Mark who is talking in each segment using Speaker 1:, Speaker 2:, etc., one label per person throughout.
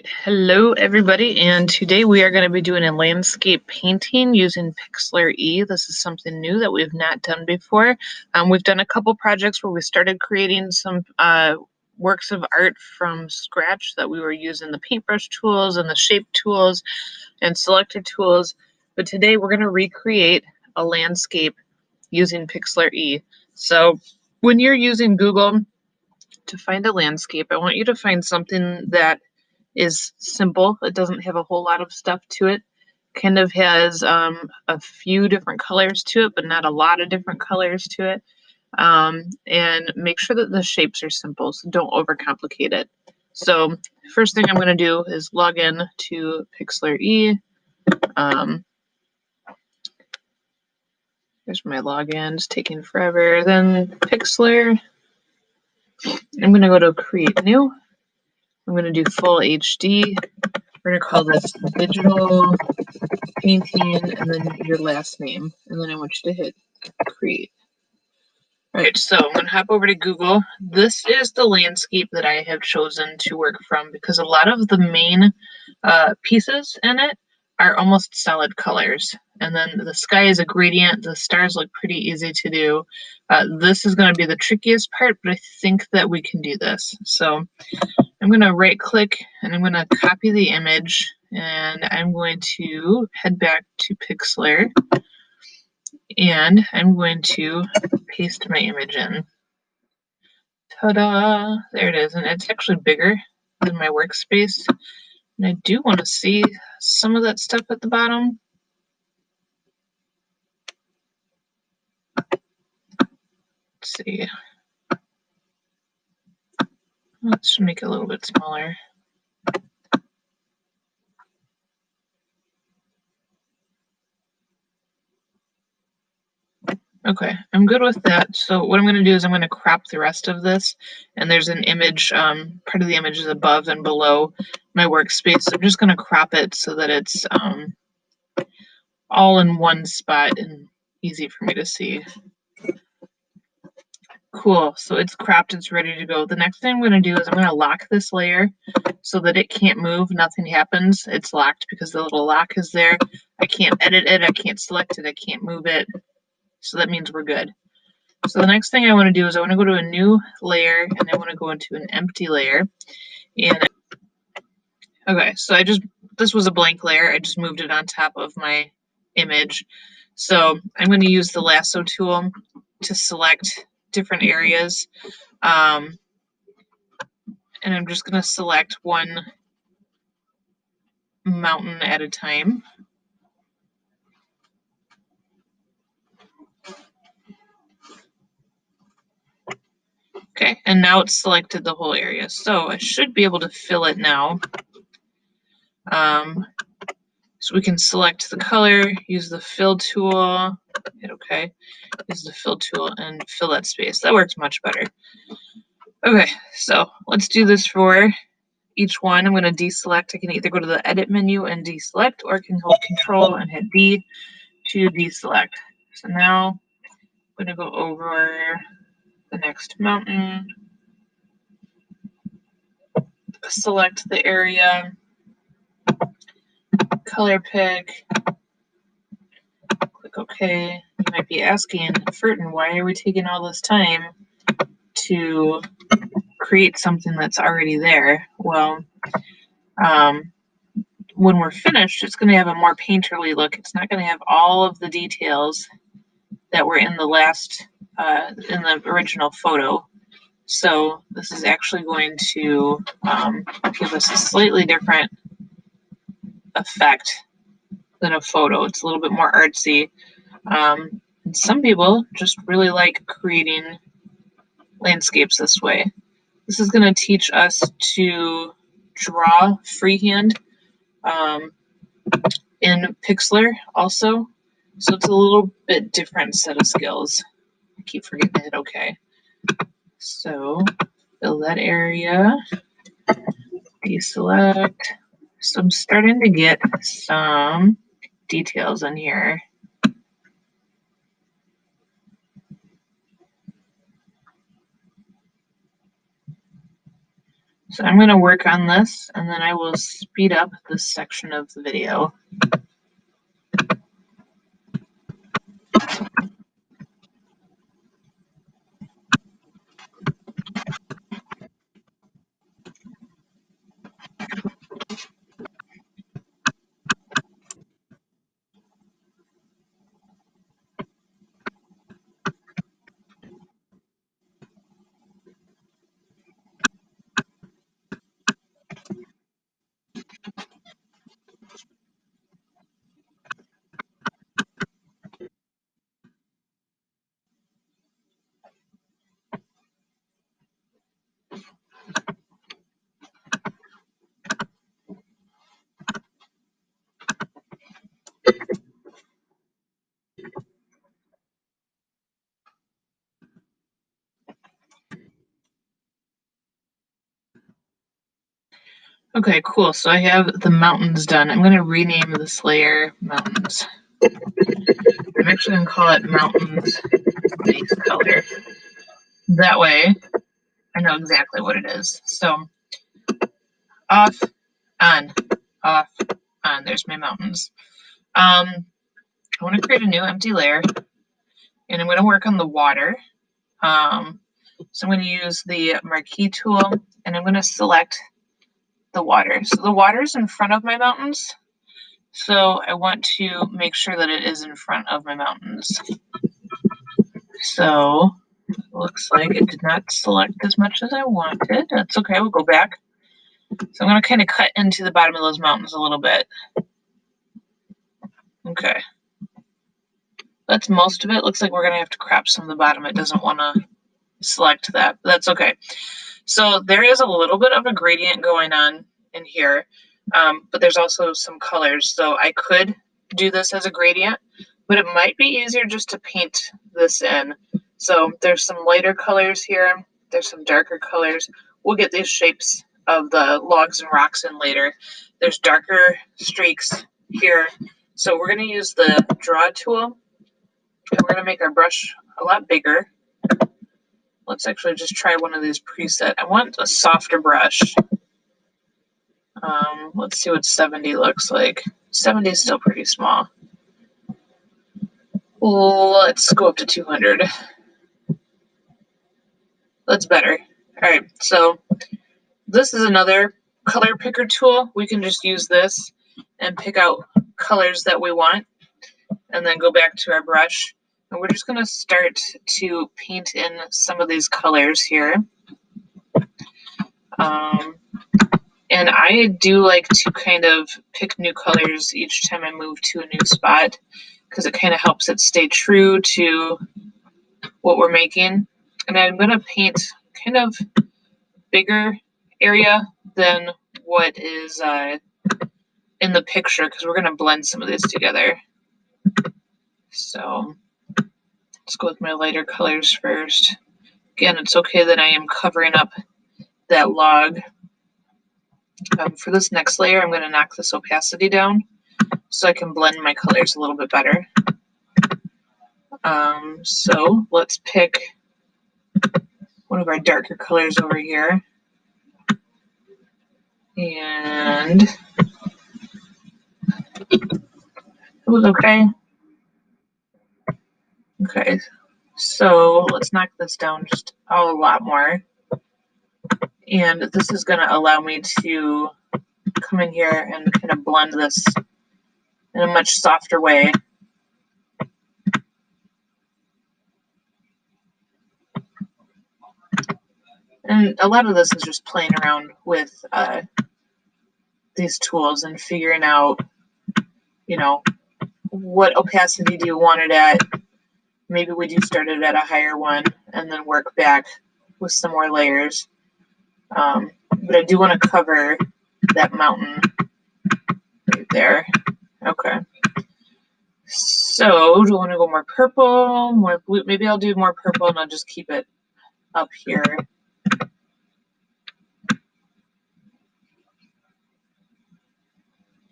Speaker 1: Hello everybody, and today we are going to be doing a landscape painting using Pixlr E. This is something new that we've not done before. We've done a couple projects where we started creating some works of art from scratch that we were using the paintbrush tools and the shape tools and selector tools, but today we're going to recreate a landscape using Pixlr E. So when you're using Google to find a landscape, I want you to find something that is simple. It doesn't have a whole lot of stuff to it. Kind of has a few different colors to it, but not a lot of different colors to it. And make sure that the shapes are simple, so don't overcomplicate it. So first thing I'm going to do is log in to Pixlr E. Here's my login. It's taking forever. Then Pixlr. I'm going to go to Create New. I'm going to do Full HD. We're going to call this Digital Painting and then your last name. And then I want you to hit Create. All right, so I'm going to hop over to Google. This is the landscape that I have chosen to work from because a lot of the main pieces in it are almost solid colors. And then the sky is a gradient. The stars look pretty easy to do. This is going to be the trickiest part, but I think that we can do this. So I'm going to right click and I'm going to copy the image and I'm going to head back to Pixlr and I'm going to paste my image in. Ta-da! There it is, and it's actually bigger than my workspace. And I do want to see some of that stuff at the bottom. Let's see. Let's make it a little bit smaller. Okay, I'm good with that. So what I'm going to do is I'm going to crop the rest of this, and there's an image, part of the image is above and below my workspace. So I'm just going to crop it so that it's all in one spot and easy for me to see. Cool, so it's cropped, it's ready to go. The next thing I'm going to do is I'm going to lock this layer so that it can't move, nothing happens. It's locked because the little lock is there. I can't edit it, I can't select it, I can't move it. So that means we're good. So the next thing I want to do is I want to go to a new layer and I want to go into an empty layer. And okay, so this was a blank layer. I just moved it on top of my image. So I'm going to use the lasso tool to select different areas. And I'm just going to select one mountain at a time. Okay, and now it's selected the whole area. So I should be able to fill it now. So we can select the color, use the fill tool, hit OK, use the fill tool and fill that space. That works much better. Okay, so let's do this for each one. I'm going to deselect. I can either go to the edit menu and deselect, or I can hold Control and hit D to deselect. So now I'm going to go over the next mountain, select the area, color pick, click OK. You might be asking, Furton, why are we taking all this time to create something that's already there? Well, when we're finished, it's going to have a more painterly look. It's not going to have all of the details that were in the in the original photo. So this is actually going to give us a slightly different effect than a photo. It's a little bit more artsy. And some people just really like creating landscapes this way. This is going to teach us to draw freehand in Pixlr also. So it's a little bit different set of skills. I keep forgetting to hit OK. So fill that area, deselect. So I'm starting to get some details in here. So I'm going to work on this, and then I will speed up this section of the video. Okay, cool. So I have the mountains done. I'm going to rename this layer mountains. I'm actually going to call it mountains base color. That way I know exactly what it is. So off, on, off, on. There's my mountains. I want to create a new empty layer, and I'm going to work on the water. So I'm going to use the marquee tool, and I'm going to select the water. So the water is in front of my mountains. So I want to make sure that it is in front of my mountains. So it looks like it did not select as much as I wanted. That's okay, we'll go back. So I'm going to kind of cut into the bottom of those mountains a little bit. Okay. That's most of it. Looks like we're going to have to crop some of the bottom. It doesn't want to select that, but that's okay. So there is a little bit of a gradient going on in here, but there's also some colors. So I could do this as a gradient, but it might be easier just to paint this in. So there's some lighter colors here. There's some darker colors. We'll get these shapes of the logs and rocks in later. There's darker streaks here. So we're going to use the draw tool, and we're going to make our brush a lot bigger. Let's actually just try one of these preset. I want a softer brush. Let's see what 70 looks like. 70 is still pretty small. Let's go up to 200. That's better. All right, so this is another color picker tool. We can just use this and pick out colors that we want, and then go back to our brush. And we're just going to start to paint in some of these colors here. And I do like to kind of pick new colors each time I move to a new spot, because it kind of helps it stay true to what we're making. And I'm going to paint kind of bigger area than what is in the picture, because we're going to blend some of this together. So let's go with my lighter colors first. Again, it's okay that I am covering up that log. For this next layer, I'm going to knock this opacity down so I can blend my colors a little bit better. So let's pick one of our darker colors over here. And it was okay. Okay, so let's knock this down just a lot more. And this is going to allow me to come in here and kind of blend this in a much softer way. And a lot of this is just playing around with these tools and figuring out, you know, what opacity do you want it at? Maybe we do start it at a higher one and then work back with some more layers. But I do want to cover that mountain right there. Okay. So do I want to go more purple, more blue? Maybe I'll do more purple and I'll just keep it up here.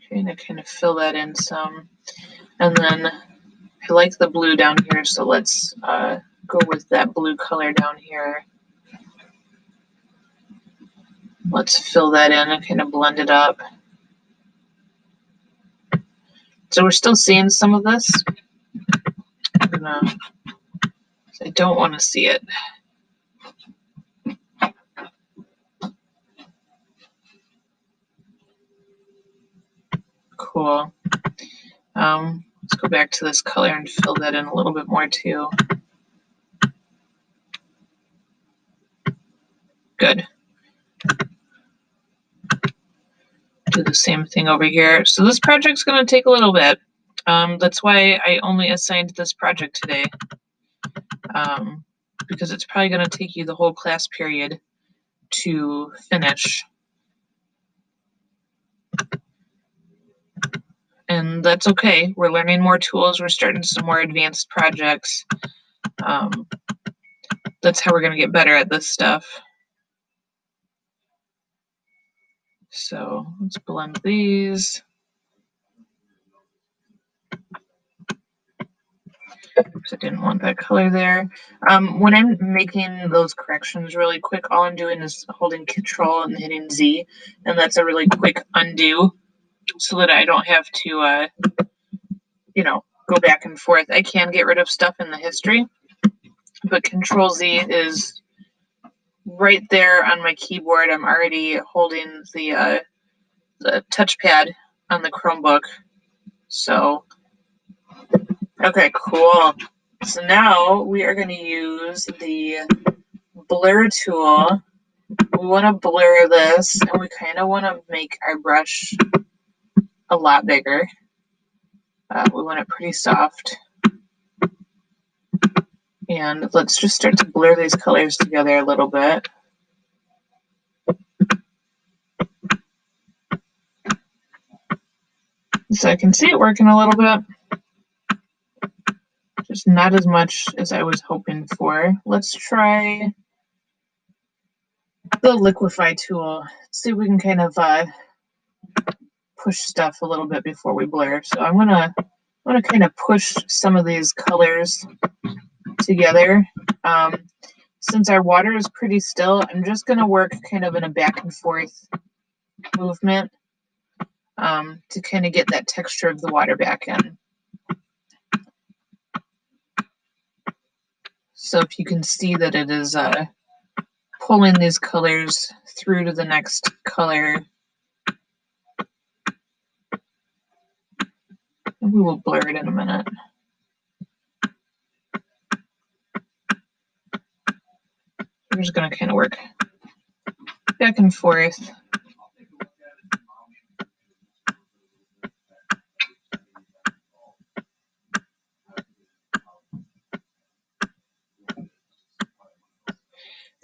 Speaker 1: Trying to kind of fill that in some. And then I like the blue down here, so let's go with that blue color down here. Let's fill that in and kind of blend it up. So we're still seeing some of this. I don't want to see it. Cool. Let's go back to this color and fill that in a little bit more too. Good. Do the same thing over here. So this project's going to take a little bit. That's why I only assigned this project today. Because it's probably going to take you the whole class period to finish. And that's okay. We're learning more tools. We're starting some more advanced projects. That's how we're going to get better at this stuff. So let's blend these. I didn't want that color there. When I'm making those corrections really quick, all I'm doing is holding Control and hitting Z, and that's a really quick undo so that I don't have to, go back and forth. I can get rid of stuff in the history, but Control Z is right there on my keyboard. I'm already holding the touchpad on the Chromebook. So, okay, cool. So now we are going to use the blur tool. We want to blur this, and we kind of want to make our brush a lot bigger. We want it pretty soft. And let's just start to blur these colors together a little bit. So I can see it working a little bit. Just not as much as I was hoping for. Let's try the liquify tool. See if we can kind of push stuff a little bit before we blur. So I'm gonna kind of push some of these colors together. Since our water is pretty still, I'm just gonna work kind of in a back and forth movement to kind of get that texture of the water back in. So if you can see that it is pulling these colors through to the next color. We will blur it in a minute. We're just going to kind of work back and forth.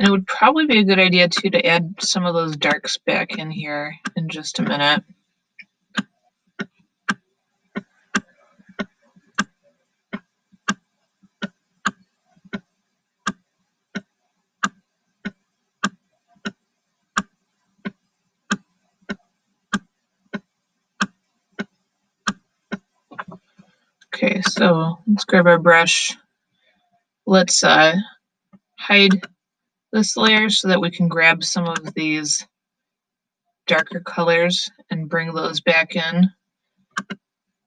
Speaker 1: And it would probably be a good idea too to add some of those darks back in here in just a minute. Okay, so let's grab our brush. Let's hide this layer so that we can grab some of these darker colors and bring those back in.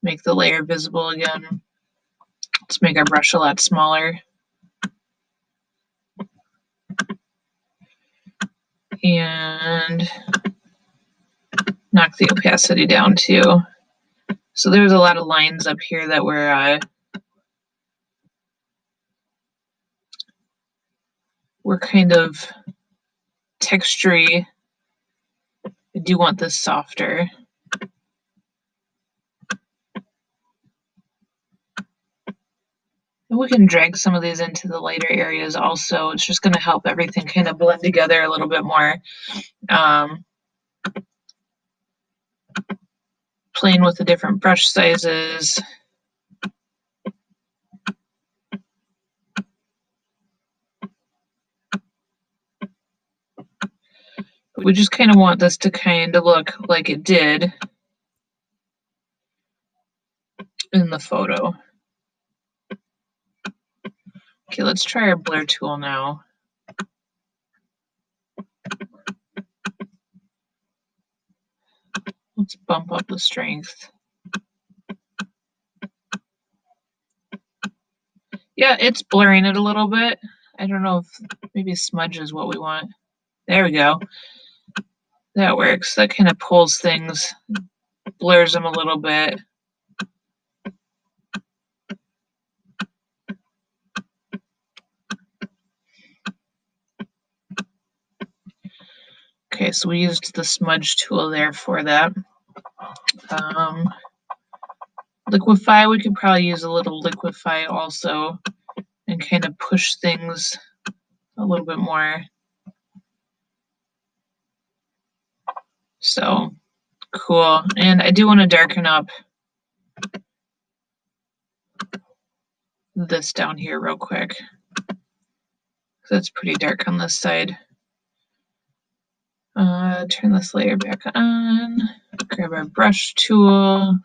Speaker 1: Make the layer visible again. Let's make our brush a lot smaller. And knock the opacity down too. So there's a lot of lines up here that we're kind of textury. I do want this softer. And we can drag some of these into the lighter areas also. It's just going to help everything kind of blend together a little bit more. Playing with the different brush sizes. But we just kind of want this to kind of look like it did in the photo. Okay, let's try our blur tool now. Let's bump up the strength. Yeah, it's blurring it a little bit. I don't know if maybe smudge is what we want. There we go. That works. That kind of pulls things, blurs them a little bit. Okay, so we used the smudge tool there for that. Liquify, we could probably use a little liquify also and kind of push things a little bit more. So cool. And I do want to darken up this down here real quick. That's pretty dark on this side. Turn this layer back on. Grab our brush tool.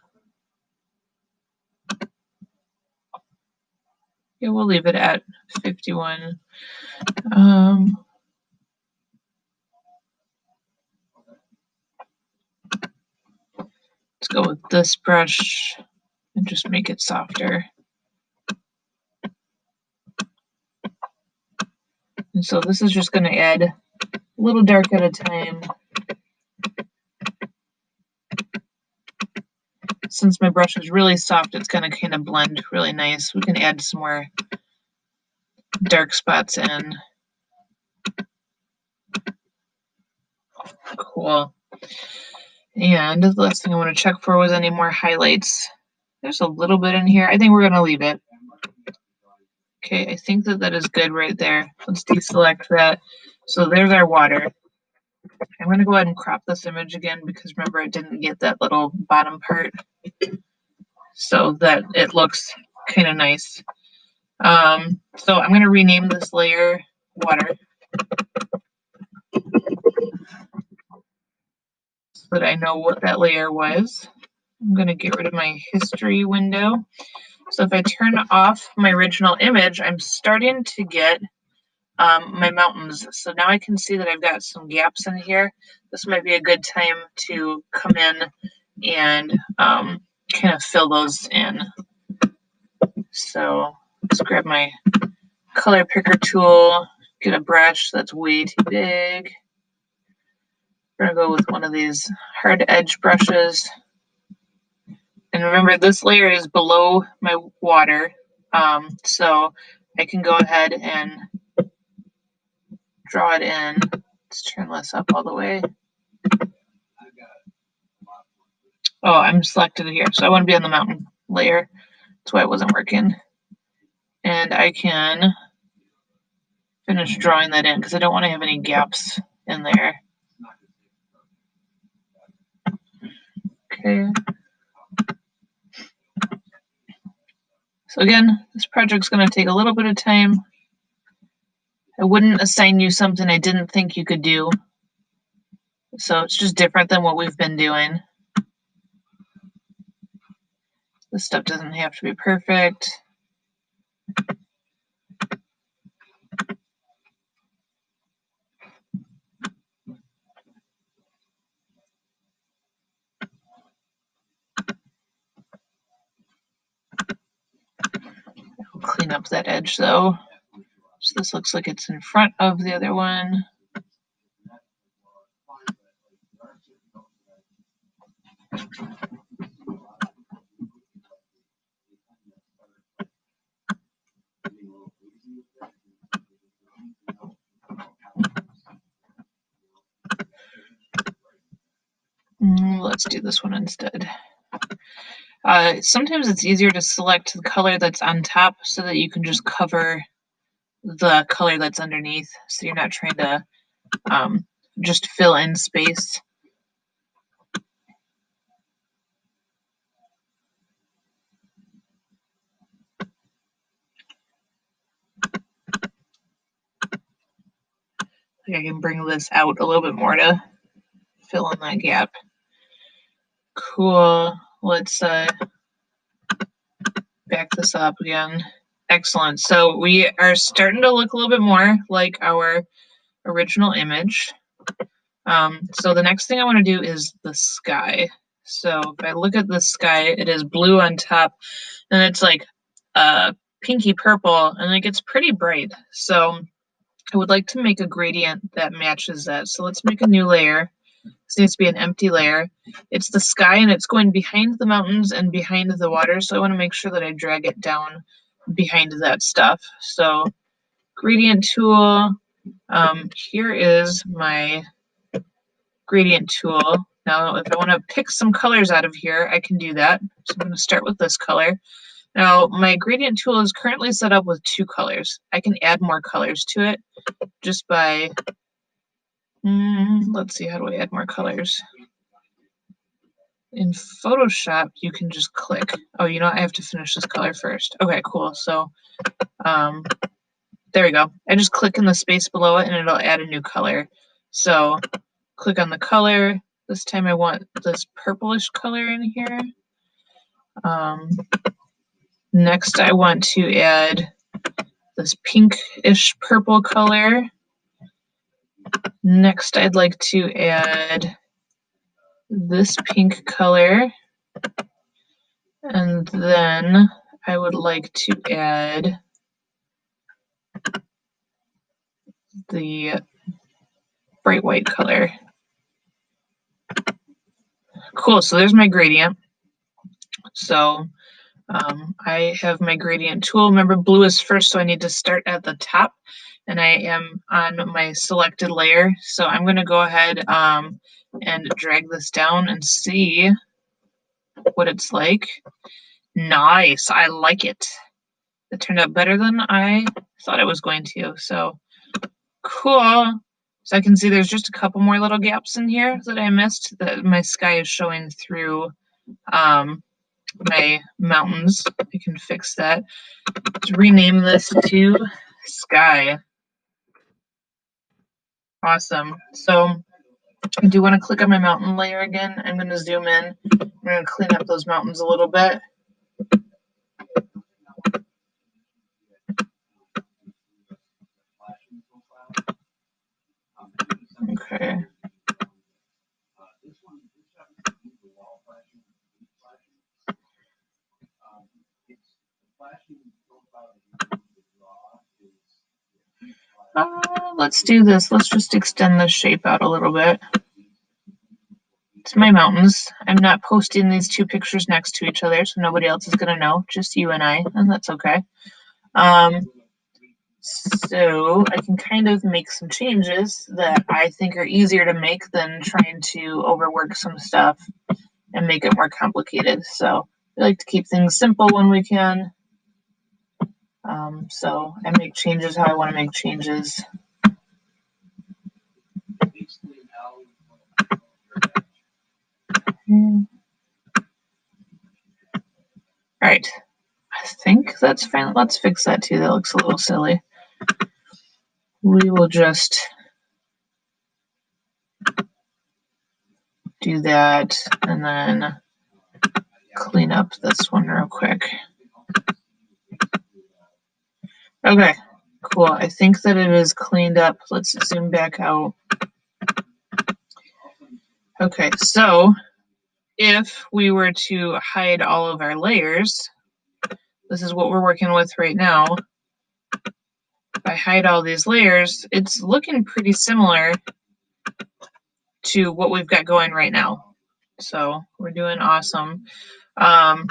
Speaker 1: Yeah, we'll leave it at 51. Let's go with this brush and just make it softer. And so this is just going to add a little dark at a time. Since my brush is really soft, it's going to kind of blend really nice. We can add some more dark spots in. Cool. And the last thing I want to check for was any more highlights. There's a little bit in here. I think we're going to leave it. Okay, I think that is good right there. Let's deselect that. So there's our water. I'm going to go ahead and crop this image again because remember it didn't get that little bottom part so that it looks kind of nice. So I'm going to rename this layer water so that I know what that layer was. I'm going to get rid of my history window. So if I turn off my original image, I'm starting to get my mountains. So now I can see that I've got some gaps in here. This might be a good time to come in and kind of fill those in. So let's grab my color picker tool, get a brush that's way too big. We're gonna go with one of these hard edge brushes. And remember, this layer is below my water, so I can go ahead and draw it in. Let's turn this up all the way. Oh, I'm selected here, so I want to be on the mountain layer. That's why it wasn't working. And I can finish drawing that in because I don't want to have any gaps in there. Okay. So again, this project's going to take a little bit of time. I wouldn't assign you something I didn't think you could do. So it's just different than what we've been doing. This stuff doesn't have to be perfect. I'll clean up that edge though. So this looks like it's in front of the other one. Let's do this one instead. Sometimes it's easier to select the color that's on top so that you can just cover the color that's underneath, so you're not trying to just fill in space. I can bring this out a little bit more to fill in that gap. Cool. Let's back this up again. Excellent. So we are starting to look a little bit more like our original image. So the next thing I want to do is the sky. So if I look at the sky, it is blue on top, and it's like pinky purple, and it gets pretty bright. So I would like to make a gradient that matches that. So let's make a new layer. This needs to be an empty layer. It's the sky, and it's going behind the mountains and behind the water, so I want to make sure that I drag it down behind that stuff. So gradient tool, here is my gradient tool. Now if I want to pick some colors out of here, I can do that. So I'm going to start with this color. Now my gradient tool is currently set up with 2 colors. I can add more colors to it just by, let's see, how do I add more colors? In Photoshop, you can just click. Oh, you know what? I have to finish this color first. Okay, cool. So there we go. I just click in the space below it and it'll add a new color. So click on the color. This time I want this purplish color in here. Next I want to add this pinkish purple color. Next I'd like to add this pink color. And then I would like to add the bright white color. Cool, so there's my gradient. So I have my gradient tool. Remember, blue is first, so I need to start at the top, and I am on my selected layer. So I'm going to go ahead and drag this down and see what it's like. Nice, I like it. It turned out better than I thought it was going to, so cool. So I can see there's just a couple more little gaps in here that I missed, that my sky is showing through my mountains. I can fix that. Let's rename this to sky. Awesome. So I do want to click on my mountain layer again. I'm going to zoom in. I'm going to clean up those mountains a little bit. Okay. Let's do this. Let's just extend the shape out a little bit. It's my mountains. I'm not posting these 2 pictures next to each other, so nobody else is going to know, just you and I, and that's okay. So I can kind of make some changes that I think are easier to make than trying to overwork some stuff and make it more complicated. So I like to keep things simple when we can. So I make changes how I want to make changes. All right, I think that's fine. Let's fix that too. That looks a little silly. We will just do that and then clean up this one real quick. Okay, cool. I think that it is cleaned up. Let's zoom back out. Okay, so if we were to hide all of our layers, this is what we're working with right now. If I hide all these layers, it's looking pretty similar to what we've got going right now. So we're doing awesome. I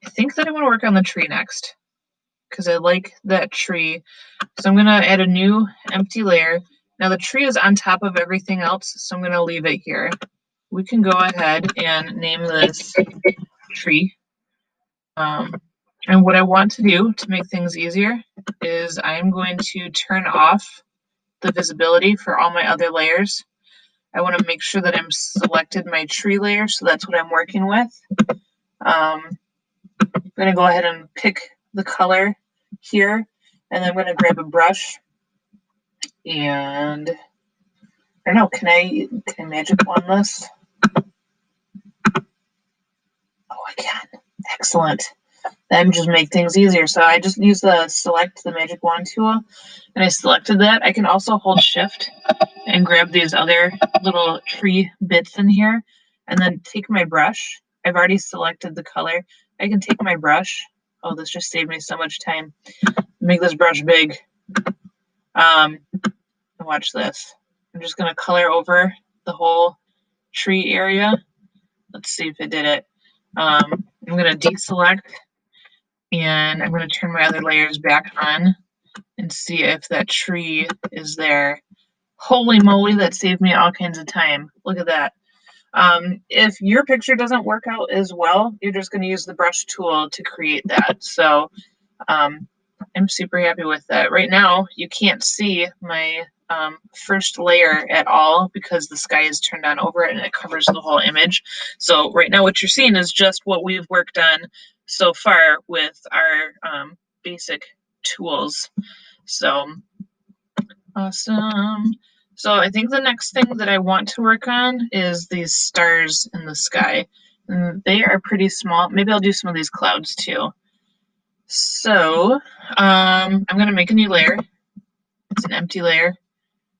Speaker 1: think that I want to work on the tree next because I like that tree. So I'm going to add a new empty layer. Now the tree is on top of everything else, so I'm going to leave it here. We can go ahead and name this tree. And what I want to do to make things easier is I'm going to turn off the visibility for all my other layers. I want to make sure that I'm selected my tree layer, so that's what I'm working with. I'm going to go ahead and pick the color here, and then I'm going to grab a brush and I don't know, can I magic wand this? Oh, I can. Excellent. Then just make things easier. So I just use the select the magic wand tool, and I selected that. I can also hold shift and grab these other little tree bits in here, And then take my brush. I've already selected the color. I can take my brush. Oh, this just saved me so much time. Make this brush big. Watch this. I'm just going to color over the whole tree area. Let's see if it did it. I'm going to deselect, and I'm going to turn my other layers back on and see if that tree is there. Holy moly, that saved me all kinds of time. Look at that. If your picture doesn't work out as well, you're just going to use the brush tool to create that. So I'm super happy with that. Right now, you can't see my first layer at all because the sky is turned on over it and it covers the whole image. So right now what you're seeing is just what we've worked on so far with our basic tools. So awesome. So I think the next thing that I want to work on is these stars in the sky. And they are pretty small. Maybe I'll do some of these clouds too. So I'm going to make a new layer. It's an empty layer,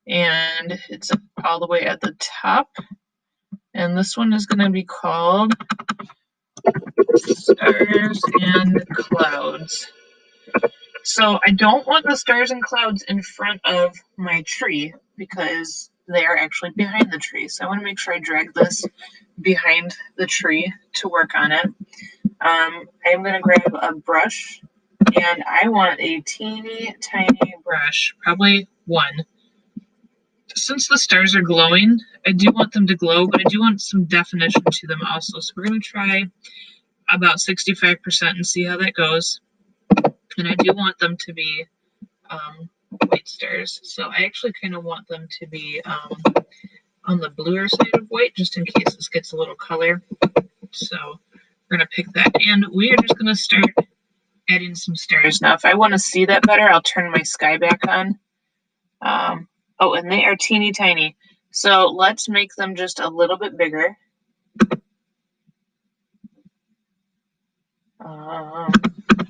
Speaker 1: and it's all the way at the top. And this one is going to be called Stars and Clouds. So I don't want the stars and clouds in front of my tree because they are actually behind the tree. So I want to make sure I drag this behind the tree to work on it. I'm going to grab a brush, and I want a teeny tiny brush, probably one. Since the stars are glowing, I do want them to glow, but I do want some definition to them also. So we're going to try about 65% and see how that goes. And I do want them to be white stars. So I actually kind of want them to be on the bluer side of white, just in case this gets a little color. So we're going to pick that, and we are just going to start adding some stars. Now, if I want to see that better, I'll turn my sky back on. Oh, and they are teeny tiny. So let's make them just a little bit bigger.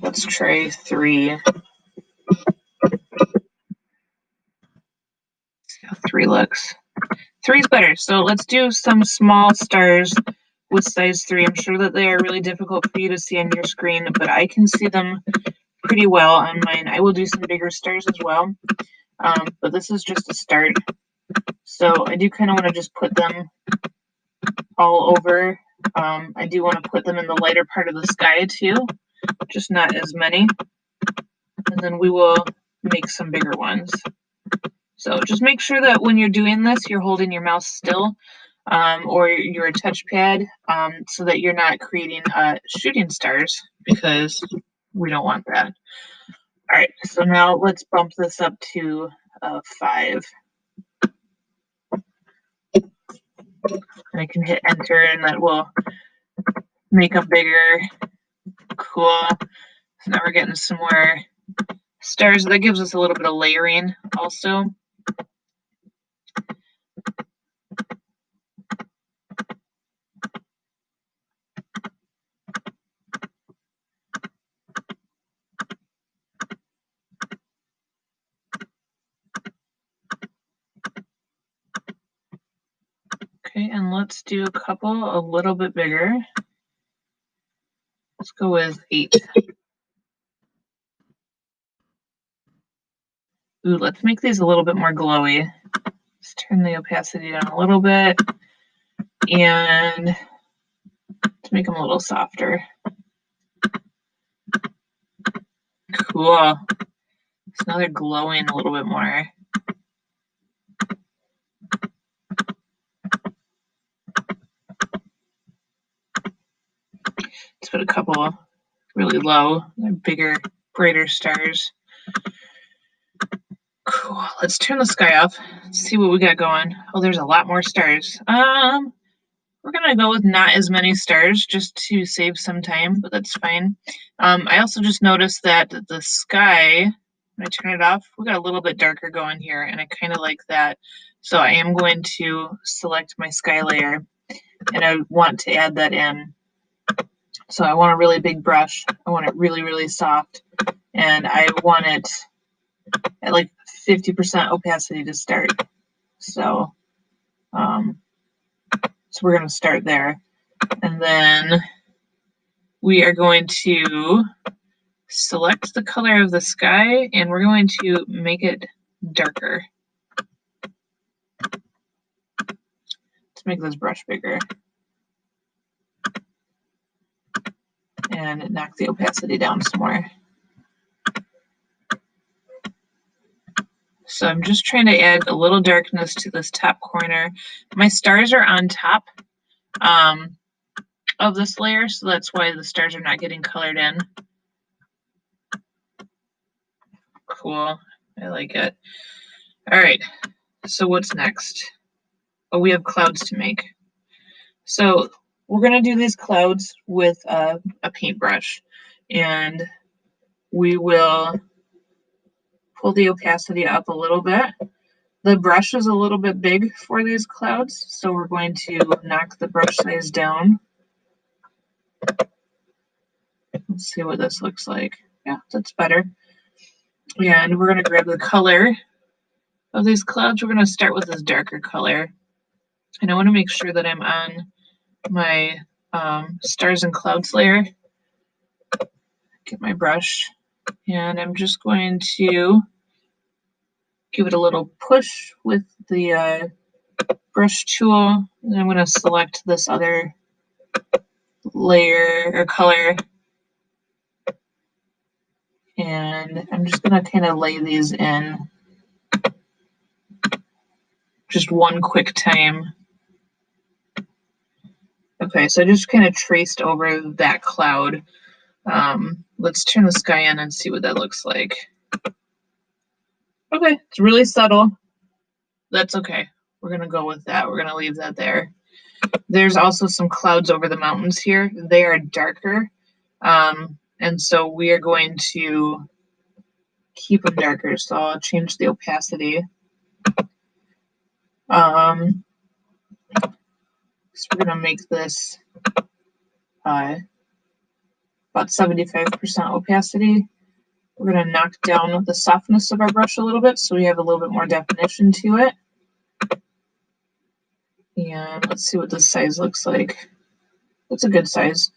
Speaker 1: Let's try 3. See how 3 looks. 3 is better. So let's do some small stars with size 3. I'm sure that they are really difficult for you to see on your screen, but I can see them pretty well on mine. I will do some bigger stars as well, but this is just a start. So I do kind of want to just put them all over. I do want to put them in the lighter part of the sky too, just not as many. And then we will make some bigger ones. So just make sure that when you're doing this, you're holding your mouse still or your touchpad so that you're not creating shooting stars, because we don't want that. All right, so now let's bump this up to 5. And I can hit enter, and that will make them bigger. Cool. So now we're getting some more stars. That gives us a little bit of layering also. Okay, and let's do a couple a little bit bigger. Let's go with 8. Ooh, let's make these a little bit more glowy. Let's turn the opacity down a little bit and to make them a little softer. Cool. So now they're glowing a little bit more. Let's put a couple really low, bigger, brighter stars. Cool. Let's turn the sky off. Let's see what we got going. Oh, there's a lot more stars. We're gonna go with not as many stars just to save some time, but that's fine. I also just noticed that the sky, when I turn it off, we got a little bit darker going here, and I kind of like that. So I am going to select my sky layer, and I want to add that in. So I want a really big brush. I want it really, really soft, and I want it at like 50% opacity to start. So So we're going to start there. And then we are going to select the color of the sky and we're going to make it darker. Let's make this brush bigger. And knock the opacity down some more. So I'm just trying to add a little darkness to this top corner. My stars are on top of this layer, so that's why the stars are not getting colored in. Cool, I like it. All right, so what's next? Oh, we have clouds to make. So we're gonna do these clouds with a paintbrush, and we will pull the opacity up a little bit. The brush is a little bit big for these clouds, so we're going to knock the brush size down. Let's see what this looks like. Yeah, that's better. And we're going to grab the color of these clouds. We're going to start with this darker color. And I want to make sure that I'm on my stars and clouds layer. Get my brush. And I'm just going to give it a little push with the brush tool. And I'm going to select this other layer or color. And I'm just going to kind of lay these in just one quick time. Okay, so I just kind of traced over that cloud. Let's turn the sky on and see what that looks like. Okay, it's really subtle. That's okay. We're going to go with that. We're going to leave that there. There's also some clouds over the mountains here. They are darker. And so we are going to keep them darker. So I'll change the opacity. So we're going to make this about 75% opacity. We're going to knock down the softness of our brush a little bit so we have a little bit more definition to it. And let's see what this size looks like. That's a good size.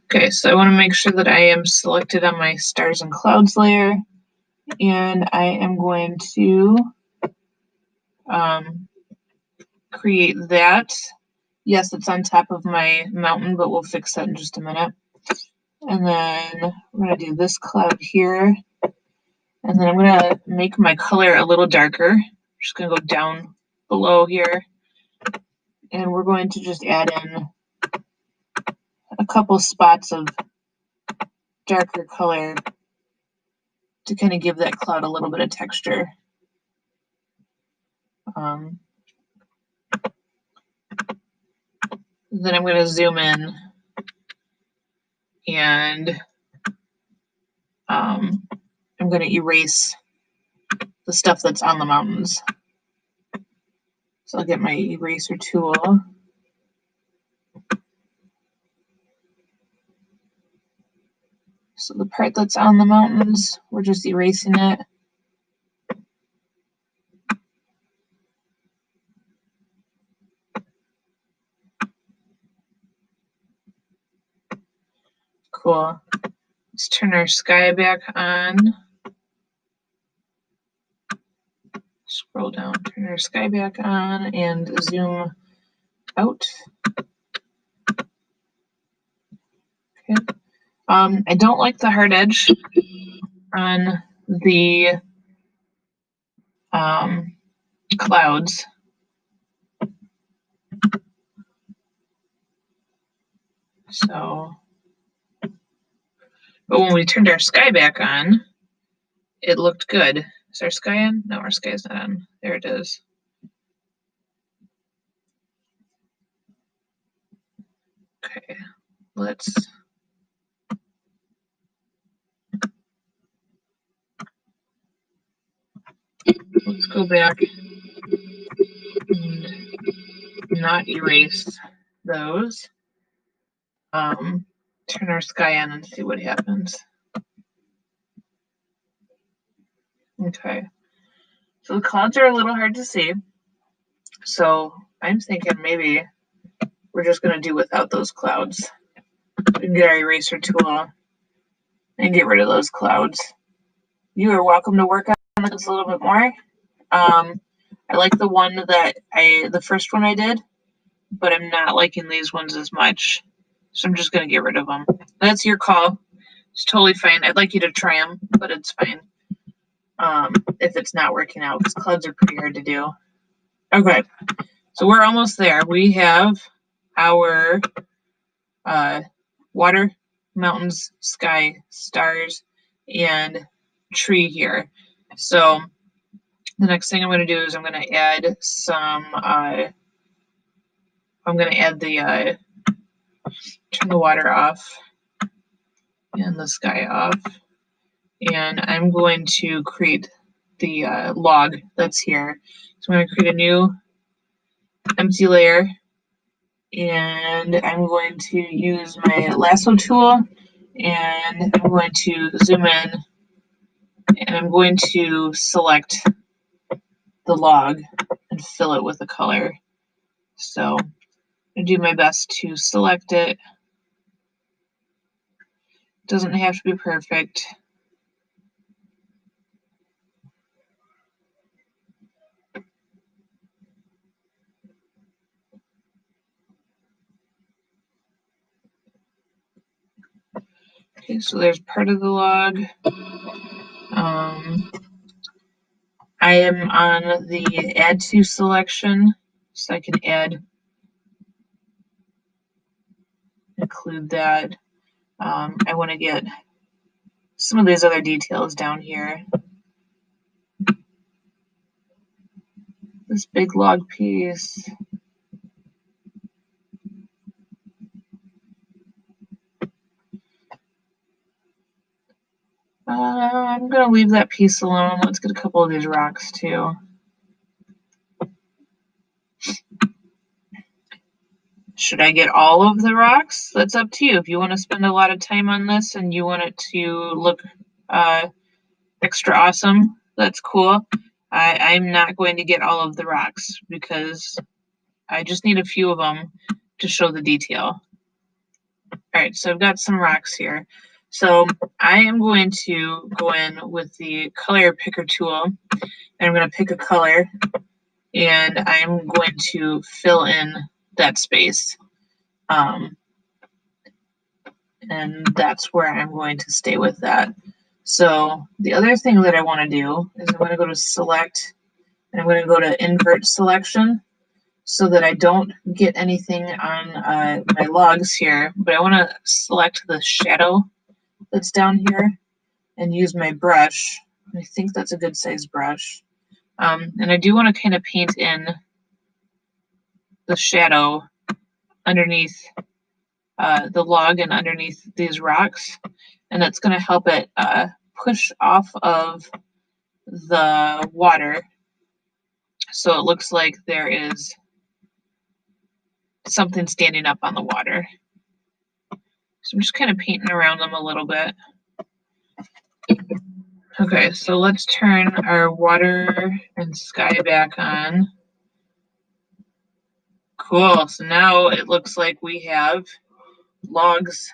Speaker 1: Okay, so I want to make sure that I am selected on my stars and clouds layer. And I am going to create that. Yes, it's on top of my mountain, but we'll fix that in just a minute. And then we're going to do this cloud here. And then I'm going to make my color a little darker. I'm just going to go down below here. And we're going to just add in a couple spots of darker color to kind of give that cloud a little bit of texture. Then I'm going to zoom in and I'm going to erase the stuff that's on the mountains. So I'll get my eraser tool. So the part that's on the mountains, we're just erasing it. Cool. Let's turn our sky back on. Scroll down, turn our sky back on and zoom out. Okay. I don't like the hard edge on the clouds. So, but when we turned our sky back on, it looked good. Is our sky on? No, our sky is not on. There it is. Okay, let's go back and not erase those. Turn our sky on and see what happens. Okay, so the clouds are a little hard to see. So I'm thinking maybe we're just going to do without those clouds. We can get our eraser tool and get rid of those clouds. You are welcome to work on this a little bit more. I like the one that the first one I did, but I'm not liking these ones as much. So I'm just going to get rid of them. That's your call. It's totally fine. I'd like you to try them, but it's fine if it's not working out, because clouds are pretty hard to do. Okay, so we're almost there. We have our water, mountains, sky, stars, and tree here. So the next thing I'm going to do is I'm going to add some, I'm going to add the, turn the water off and the sky off. And I'm going to create the log that's here. So I'm going to create a new empty layer. And I'm going to use my lasso tool. And I'm going to zoom in. And I'm going to select the log and fill it with a color. So I do my best to select it. Doesn't have to be perfect. Okay, so there's part of the log. I am on the add to selection, so I can include that. I want to get some of these other details down here. This big log piece. I'm going to leave that piece alone. Let's get a couple of these rocks too. Should I get all of the rocks? That's up to you. If you want to spend a lot of time on this and you want it to look extra awesome, that's cool. I'm not going to get all of the rocks because I just need a few of them to show the detail. All right, so I've got some rocks here. So I am going to go in with the color picker tool, and I'm going to pick a color, and I'm going to fill in that space. And that's where I'm going to stay with that. So the other thing that I want to do is I'm going to go to select, and I'm going to go to invert selection so that I don't get anything on my logs here, but I want to select the shadow that's down here and use my brush. I think that's a good size brush. And I do want to kind of paint in the shadow underneath the log and underneath these rocks, and that's going to help it push off of the water so it looks like there is something standing up on the water. So I'm just kind of painting around them a little bit. Okay, so let's turn our water and sky back on. Cool, so now it looks like we have logs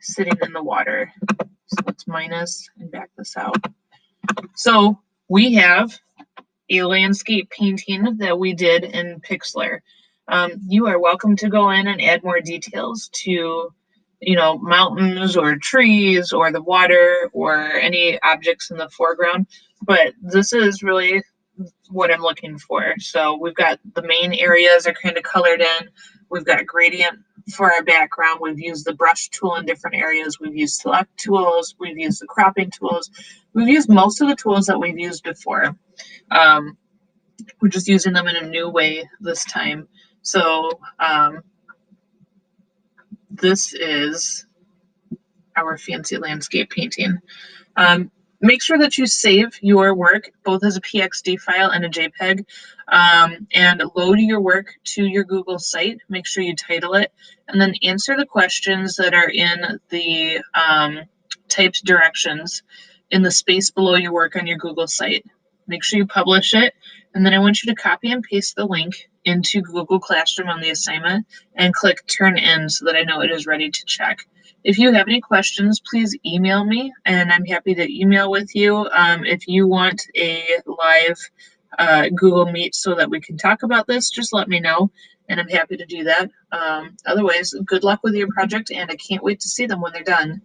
Speaker 1: sitting in the water. So let's minus and back this out. So we have a landscape painting that we did in Pixlr. You are welcome to go in and add more details to, mountains or trees or the water or any objects in the foreground. But this is really what I'm looking for. So we've got the main areas are kind of colored in. We've got a gradient for our background. We've used the brush tool in different areas. We've used select tools. We've used the cropping tools. We've used most of the tools that we've used before. We're just using them in a new way this time. So this is our fancy landscape painting. Make sure that you save your work both as a PXD file and a JPEG, and load your work to your Google site. Make sure you title it, and then answer the questions that are in the typed directions in the space below your work on your Google site. Make sure you publish it, And then I want you to copy and paste the link into Google Classroom on the assignment and click Turn In so that I know it is ready to check. If you have any questions, please email me and I'm happy to email with you. If you want a live Google Meet so that we can talk about this, just let me know and I'm happy to do that. Otherwise, good luck with your project and I can't wait to see them when they're done.